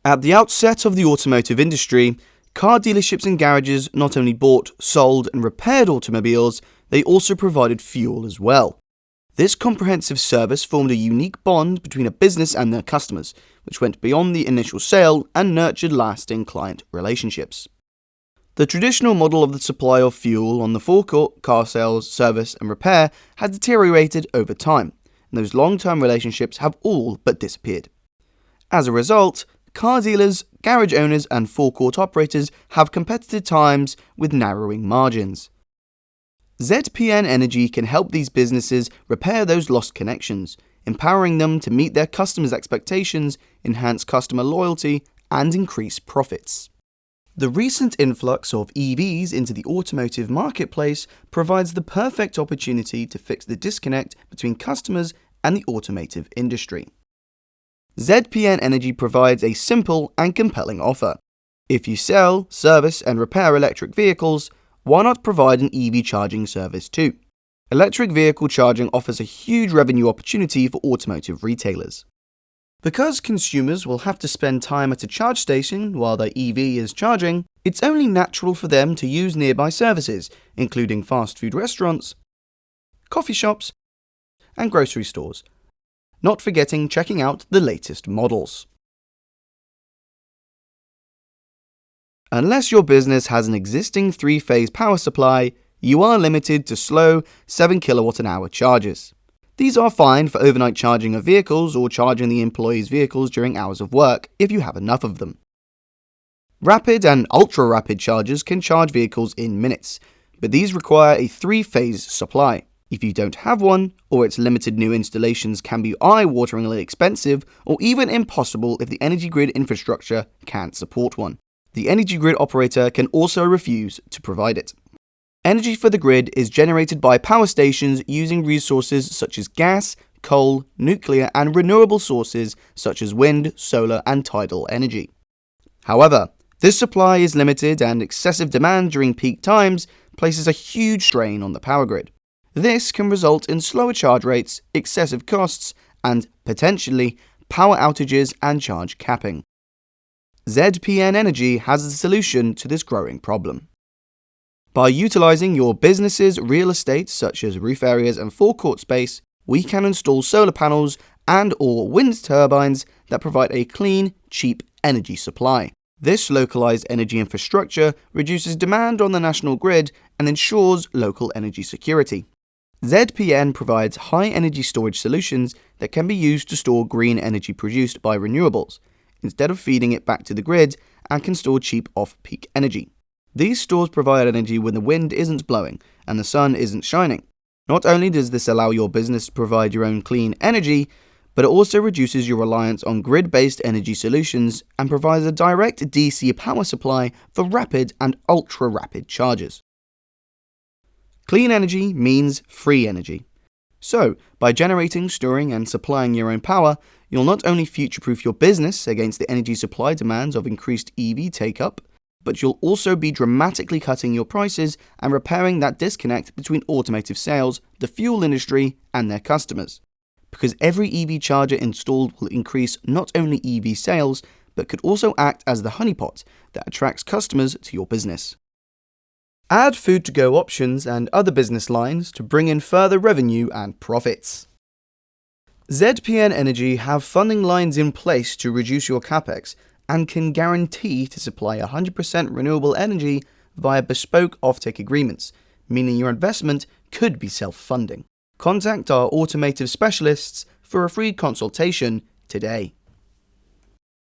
At the outset of the automotive industry, car dealerships and garages not only bought, sold, and repaired automobiles, they also provided fuel as well. This comprehensive service formed a unique bond between a business and their customers, which went beyond the initial sale and nurtured lasting client relationships. The traditional model of the supply of fuel on the forecourt, car sales, service, and repair had deteriorated over time, and those long-term relationships have all but disappeared. As a result, car dealers, garage owners, and forecourt operators have competitive times with narrowing margins. ZPN Energy can help these businesses repair those lost connections, empowering them to meet their customers' expectations, enhance customer loyalty, and increase profits. The recent influx of EVs into the automotive marketplace provides the perfect opportunity to fix the disconnect between customers and the automotive industry. ZPN Energy provides a simple and compelling offer. If you sell, service, and repair electric vehicles, why not provide an EV charging service too? Electric vehicle charging offers a huge revenue opportunity for automotive retailers. Because consumers will have to spend time at a charge station while their EV is charging, it's only natural for them to use nearby services, including fast food restaurants, coffee shops, and grocery stores, not forgetting checking out the latest models. Unless your business has an existing 3-phase power supply, you are limited to slow 7 kWh chargers. These are fine for overnight charging of vehicles or charging the employees' vehicles during hours of work if you have enough of them. Rapid and ultra-rapid chargers can charge vehicles in minutes, but these require a 3-phase supply. If you don't have one, or its limited new installations can be eye-wateringly expensive or even impossible if the energy grid infrastructure can't support one. The energy grid operator can also refuse to provide it. Energy for the grid is generated by power stations using resources such as gas, coal, nuclear, and renewable sources such as wind, solar, and tidal energy. However, this supply is limited and excessive demand during peak times places a huge strain on the power grid. This can result in slower charge rates, excessive costs, and, potentially, power outages and charge capping. ZPN Energy has a solution to this growing problem. By utilizing your business's real estate such as roof areas and forecourt space, we can install solar panels and/or wind turbines that provide a clean, cheap energy supply. This localized energy infrastructure reduces demand on the national grid and ensures local energy security. ZPN provides high-energy storage solutions that can be used to store green energy produced by renewables, instead of feeding it back to the grid, and can store cheap off-peak energy. These stores provide energy when the wind isn't blowing and the sun isn't shining. Not only does this allow your business to provide your own clean energy, but it also reduces your reliance on grid-based energy solutions and provides a direct DC power supply for rapid and ultra-rapid chargers. Clean energy means free energy. So, by generating, storing, and supplying your own power, you'll not only future-proof your business against the energy supply demands of increased EV take-up, but you'll also be dramatically cutting your prices and repairing that disconnect between automotive sales, the fuel industry, and their customers. Because every EV charger installed will increase not only EV sales, but could also act as the honeypot that attracts customers to your business. Add food-to-go options and other business lines to bring in further revenue and profits. ZPN Energy have funding lines in place to reduce your capex and can guarantee to supply 100% renewable energy via bespoke offtake agreements, meaning your investment could be self-funding. Contact our automotive specialists for a free consultation today.